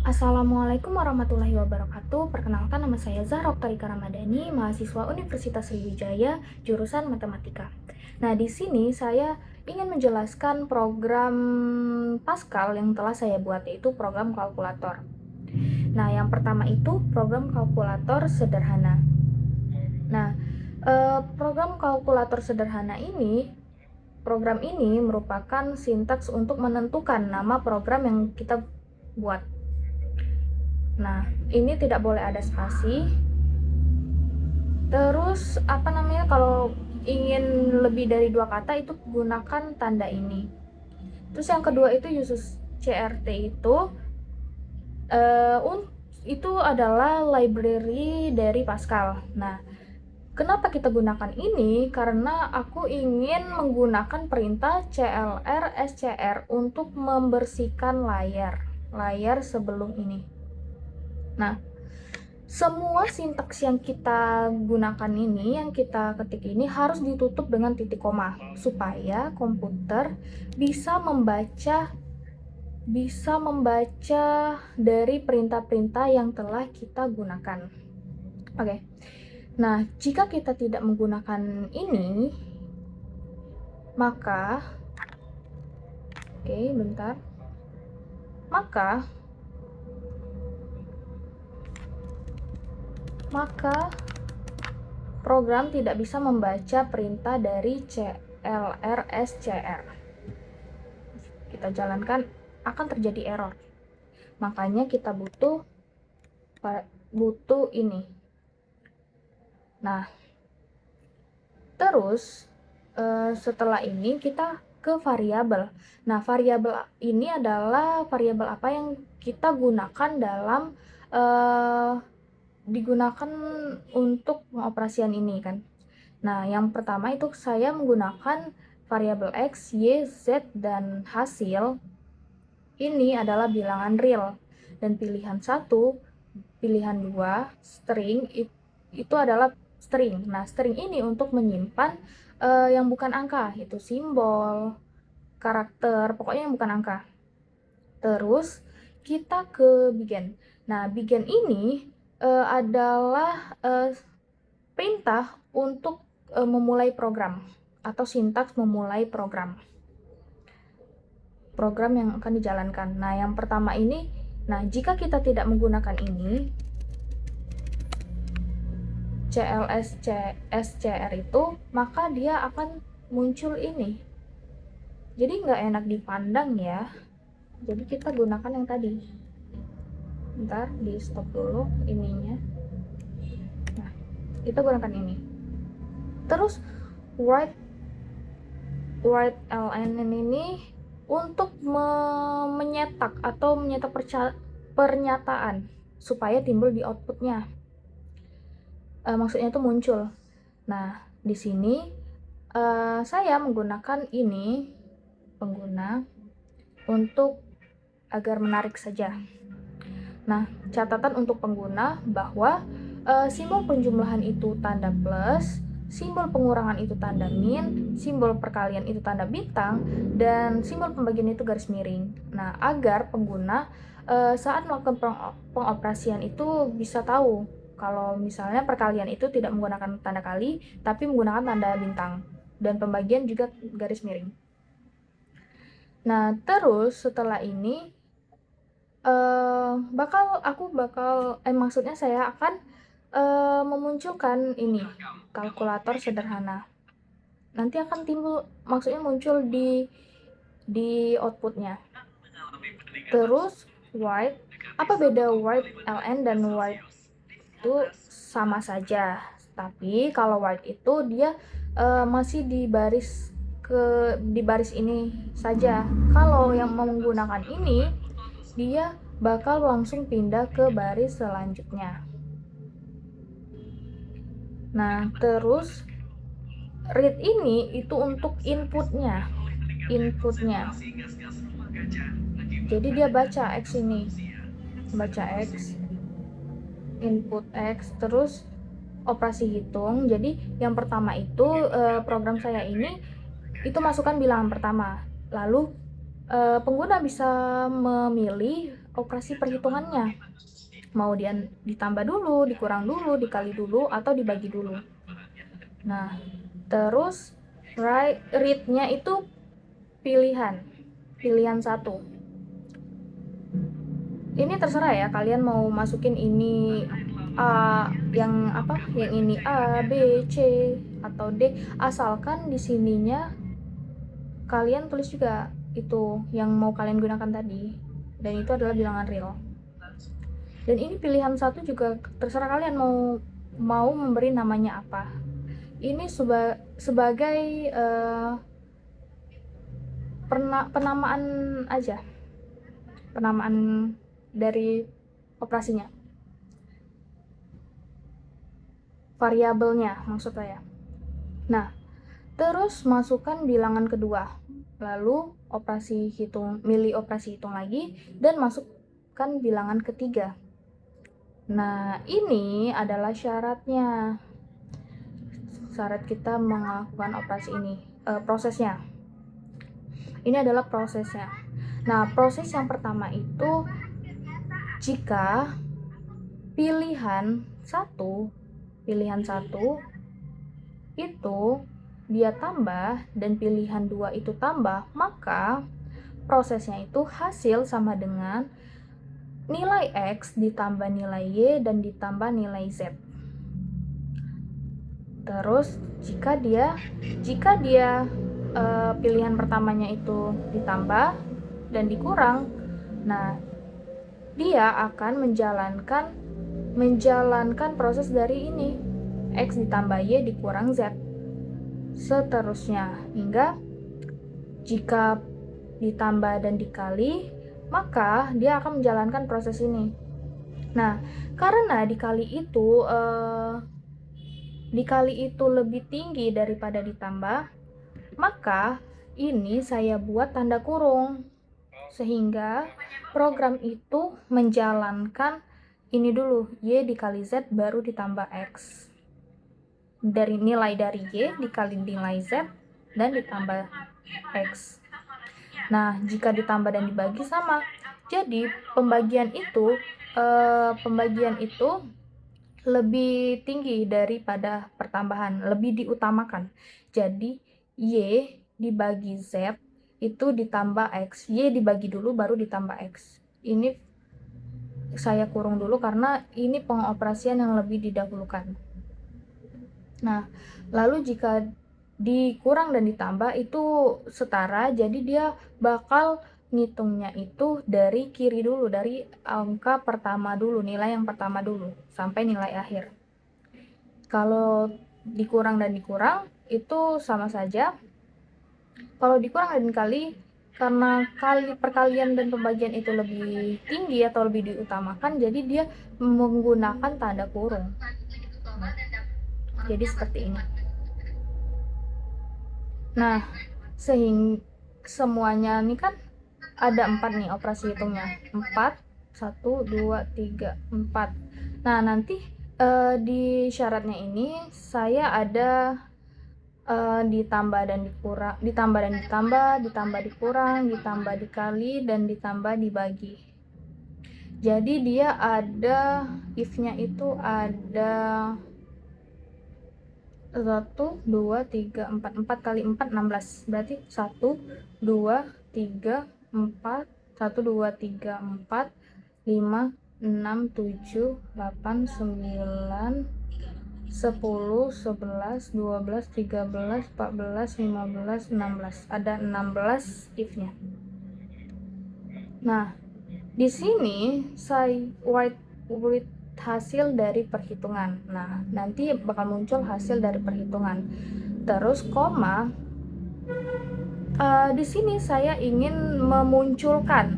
Assalamualaikum warahmatullahi wabarakatuh. Perkenalkan, nama saya Zahra Oktarika Ramadhani, mahasiswa Universitas Sriwijaya, jurusan Matematika. Nah, di sini saya ingin menjelaskan program Pascal yang telah saya buat, yaitu program kalkulator. Nah, yang pertama itu program kalkulator sederhana. Nah, program kalkulator sederhana ini, program ini merupakan sintaks untuk menentukan nama program yang kita buat. Nah, ini tidak boleh ada spasi. Terus kalau ingin lebih dari 2 kata itu gunakan tanda ini. Terus yang kedua itu uses CRT itu adalah library dari Pascal. Nah, kenapa kita gunakan ini? Karena aku ingin menggunakan perintah clr scr untuk membersihkan layar sebelum ini. Nah, semua sintaks yang kita gunakan ini, yang kita ketik ini harus ditutup dengan titik koma supaya komputer bisa membaca dari perintah-perintah yang telah kita gunakan. Oke. Nah, jika kita tidak menggunakan ini, maka maka program tidak bisa membaca perintah dari clr/scr. Kita jalankan, akan terjadi error. Makanya kita butuh ini. Nah, terus setelah ini kita ke variabel. Nah, variabel ini adalah variabel apa yang kita gunakan digunakan untuk pengoperasian ini kan. Nah, yang pertama itu saya menggunakan variabel X, Y, Z, dan hasil ini adalah bilangan real. Dan pilihan 1, pilihan 2, string, itu adalah string. Nah, string ini untuk menyimpan yang bukan angka, itu simbol, karakter, pokoknya yang bukan angka. Terus kita ke begin. Nah, begin ini adalah perintah untuk memulai program atau sintaks memulai program yang akan dijalankan. Nah, yang pertama ini, jika kita tidak menggunakan ini CLSCR itu, maka dia akan muncul ini. Jadi nggak enak dipandang ya. Jadi kita gunakan yang tadi. Bentar, di stop dulu ininya. Nah, kita gunakan ini. Terus write ln ini untuk menyetak pernyataan supaya timbul di outputnya. Maksudnya itu muncul. Nah, di sini saya menggunakan ini pengguna untuk agar menarik saja. Nah, catatan untuk pengguna bahwa simbol penjumlahan itu tanda plus, simbol pengurangan itu tanda min, simbol perkalian itu tanda bintang, dan simbol pembagian itu garis miring. Nah, agar pengguna saat melakukan pengoperasian itu bisa tahu kalau misalnya perkalian itu tidak menggunakan tanda kali, tapi menggunakan tanda bintang, dan pembagian juga garis miring. Nah, terus setelah ini saya akan memunculkan ini kalkulator sederhana. Nanti akan muncul di outputnya. Terus white, apa beda white ln dan white itu sama saja, tapi kalau white itu dia masih di baris ini saja. Kalau yang menggunakan ini, dia bakal langsung pindah ke baris selanjutnya. Nah, terus read ini itu untuk inputnya. Jadi dia baca X ini, input X, terus operasi hitung. Jadi yang pertama itu program saya ini masukkan bilangan pertama. Lalu pengguna bisa memilih operasi perhitungannya. Mau dia ditambah dulu, dikurang dulu, dikali dulu, atau dibagi dulu. Nah, terus read-nya itu pilihan satu. Ini terserah ya, kalian mau masukin ini yang ini A, B, C, atau D, asalkan di sininya kalian tulis juga itu yang mau kalian gunakan tadi, dan itu adalah bilangan real. Dan ini pilihan satu juga terserah kalian mau memberi namanya apa. Ini sebagai penamaan aja, penamaan dari operasinya, variabelnya maksud saya. Nah, terus masukkan bilangan kedua, lalu milih operasi hitung lagi, dan masukkan bilangan ketiga. Nah, ini adalah syaratnya. Syarat kita melakukan operasi ini, prosesnya. Ini adalah prosesnya. Nah, proses yang pertama itu jika pilihan satu itu dia tambah dan pilihan 2 itu tambah, maka prosesnya itu hasil sama dengan nilai X ditambah nilai Y dan ditambah nilai Z. Terus jika dia pilihan pertamanya itu ditambah dan dikurang, nah dia akan menjalankan proses dari ini, X ditambah Y dikurang Z, seterusnya hingga jika ditambah dan dikali, maka dia akan menjalankan proses ini. Nah, karena dikali itu lebih tinggi daripada ditambah, maka ini saya buat tanda kurung sehingga program itu menjalankan ini dulu, Y dikali Z baru ditambah X, dari nilai dari Y dikali nilai Z dan ditambah X. Nah, jika ditambah dan dibagi sama, jadi pembagian itu lebih tinggi daripada pertambahan, lebih diutamakan. Jadi Y dibagi Z itu ditambah X, Y dibagi dulu baru ditambah X. Ini saya kurung dulu karena ini pengoperasian yang lebih didahulukan. Nah, lalu jika dikurang dan ditambah itu setara, jadi dia bakal ngitungnya itu dari kiri dulu, dari angka pertama dulu, nilai yang pertama dulu sampai nilai akhir. Kalau dikurang dan dikurang itu sama saja. Kalau dikurang dan dikali, karena perkalian dan pembagian itu lebih tinggi atau lebih diutamakan, jadi dia menggunakan tanda kurung. Jadi seperti ini. Nah, sehingga semuanya ini kan ada 4 nih operasi hitungnya. 4, 1, 2, 3, 4. Nah, nanti di syaratnya ini saya ada ditambah dan dikurang, ditambah dan ditambah dikurang, ditambah dikali, dan ditambah dibagi. Jadi dia ada if-nya itu ada 1, 2, 3, 4. 4 kali 4, 16. Berarti 1, 2, 3, 4. 1, 2, 3, 4, 5, 6, 7, 8, 9, 10, 11, 12, 13, 14, 15, 16. Ada 16 if-nya. Nah, di sini saya with hasil dari perhitungan. Nah, nanti bakal muncul hasil dari perhitungan. Terus koma. Di sini saya ingin memunculkan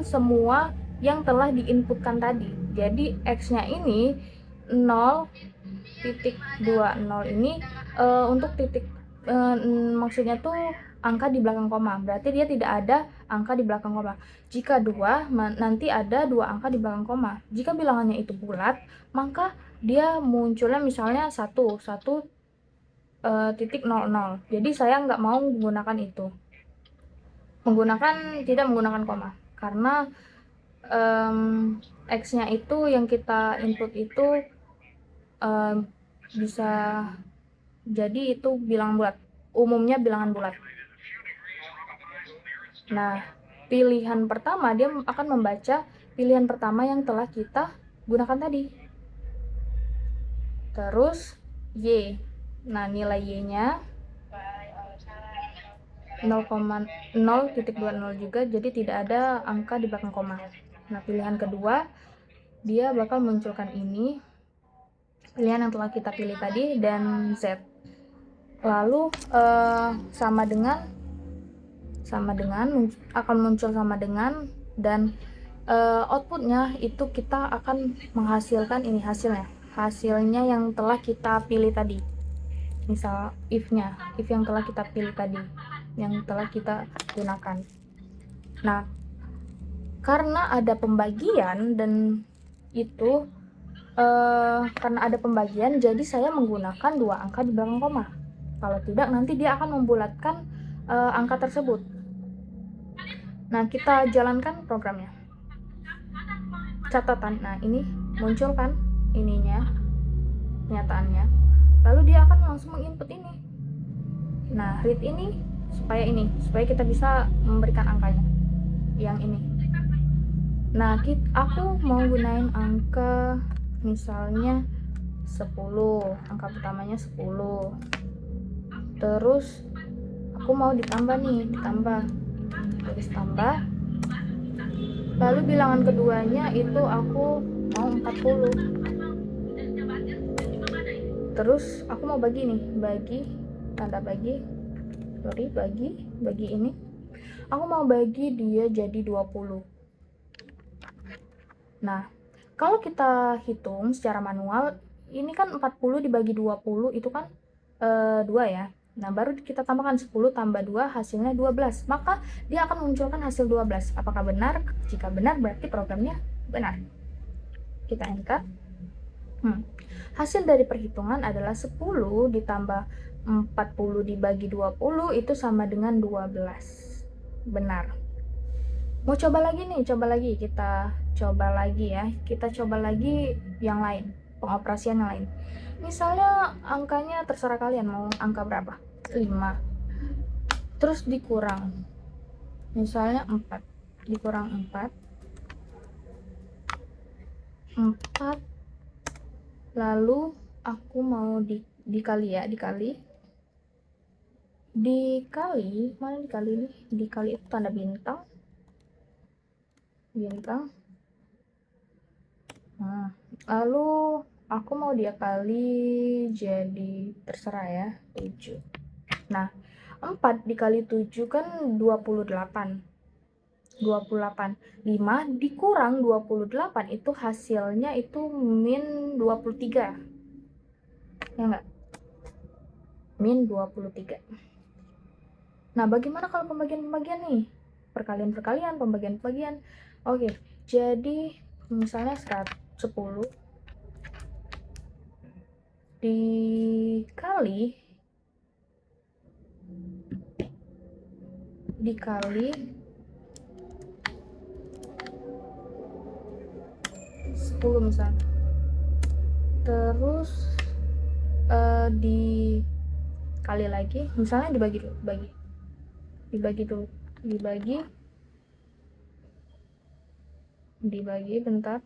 semua yang telah diinputkan tadi. Jadi X-nya ini 0.20 ini untuk titik maksudnya tuh angka di belakang koma, berarti dia tidak ada angka di belakang koma. Jika 2, nanti ada 2 angka di belakang koma. Jika bilangannya itu bulat, maka dia munculnya misalnya 1.00. Jadi saya nggak mau menggunakan itu, tidak menggunakan koma, karena X-nya itu yang kita input itu bisa jadi itu bilangan bulat, umumnya bilangan bulat. Nah, pilihan pertama dia akan membaca pilihan pertama yang telah kita gunakan tadi. Terus Y. Nah, nilai Y-nya 0,0.20 juga, jadi tidak ada angka di belakang koma. Nah, pilihan kedua dia bakal munculkan ini, pilihan yang telah kita pilih tadi, dan Z. Lalu sama dengan akan muncul sama dengan, dan outputnya itu kita akan menghasilkan ini hasilnya yang telah kita pilih tadi. Misal if yang telah kita pilih tadi, yang telah kita gunakan. Nah, karena ada pembagian dan itu karena ada pembagian, jadi saya menggunakan 2 angka di belakang koma. Kalau tidak, nanti dia akan membulatkan angka tersebut. Nah, kita jalankan programnya. Catatan. Nah, ini muncul kan ininya, kenyataannya. Lalu dia akan langsung menginput ini. Nah, read ini supaya kita bisa memberikan angkanya yang ini. Nah, aku mau gunain angka misalnya 10, angka pertamanya 10. Terus aku mau ditambah, garis tambah. Lalu bilangan keduanya itu aku mau 40. Terus aku mau bagi tanda bagi ini. Aku mau bagi dia jadi 20. Nah, kalau kita hitung secara manual, ini kan 40 dibagi 20 itu kan 2 ya. Nah, baru kita tambahkan 10 tambah 2 hasilnya 12. Maka dia akan munculkan hasil 12. Apakah benar? Jika benar berarti programnya benar. Kita enter. Hasil dari perhitungan adalah 10 ditambah 40 dibagi 20 itu sama dengan 12. Benar. Mau coba lagi nih, kita coba lagi yang lain, pengoperasian yang lain. Misalnya angkanya terserah kalian mau angka berapa, 5, terus dikurang, misalnya 4, dikurang 4, lalu aku mau dikali mana dikali itu tanda bintang. Nah, lalu aku mau dia kali jadi terserah ya, 7. Nah, 4 dikali 7 kan 28. 5 dikurang 28 itu hasilnya itu min 23. Ya enggak? Min 23. Nah, bagaimana kalau pembagian nih? Perkalian, pembagian. Oke, jadi misalnya 10 dikali 10 misalnya. Terus dikali lagi, misalnya dibagi bentar,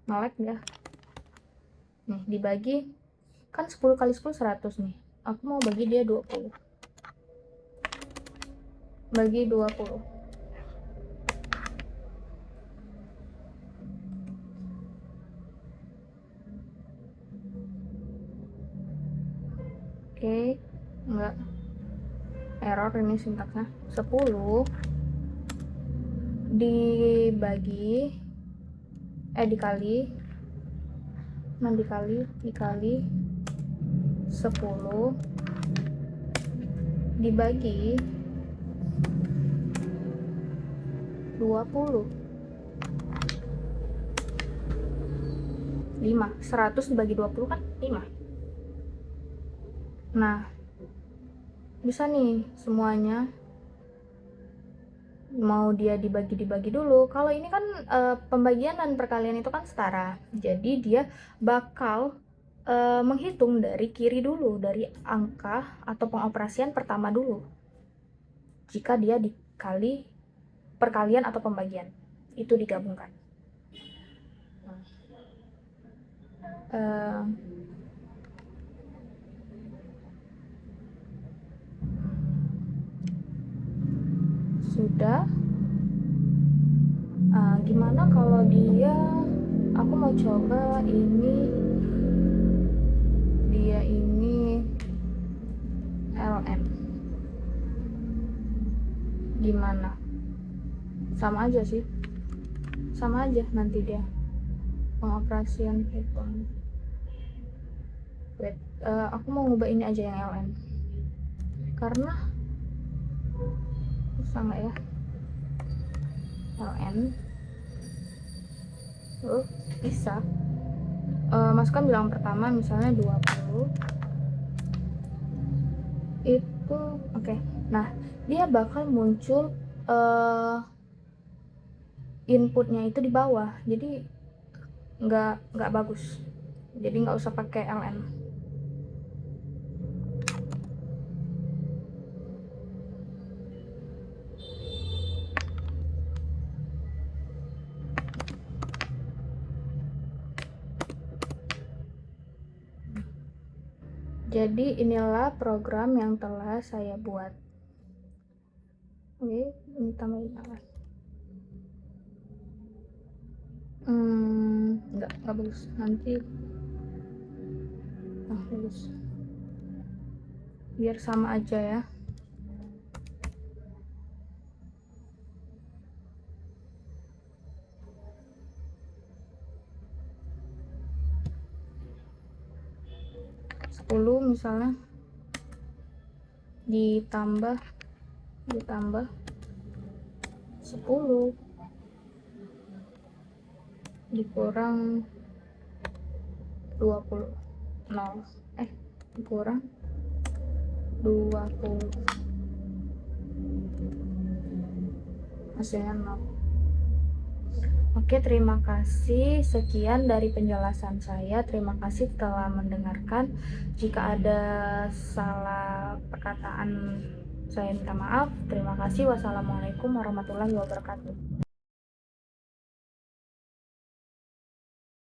nge-lag ya. Nih, dibagi kan 10 kali 10 100 nih. Aku mau bagi dia 20. Bagi 20. Oke, enggak error ini sintaksnya. 10 dikali 10 dibagi 20. 5. 100 dibagi 20 kan 5. Nah, bisa nih semuanya mau dia dibagi dulu. Kalau ini kan pembagian dan perkalian itu kan setara, jadi dia bakal menghitung dari kiri dulu, dari angka atau pengoperasian pertama dulu jika dia dikali perkalian atau pembagian itu digabungkan. uh, Sudah. Gimana kalau aku mau coba dia ini LM, gimana? Sama aja sih, sama aja nanti dia pengoperasian hitung. Wait, aku mau ngubah ini aja yang LM karena bisa nggak ya LN. Bisa. Masukkan bilangan pertama misalnya 20 itu oke. Nah, dia bakal muncul inputnya itu di bawah, jadi nggak bagus, jadi nggak usah pakai LN. Jadi inilah program yang telah saya buat. Oke, ini tambahin apa? Nggak bagus nanti. Bagus. Biar sama aja ya. Misalnya ditambah 10 dikurang 20 dikurang 20 hasilnya 0. Oke, terima kasih. Sekian dari penjelasan saya. Terima kasih telah mendengarkan. Jika ada salah perkataan, saya minta maaf. Terima kasih. Wassalamualaikum warahmatullahi wabarakatuh.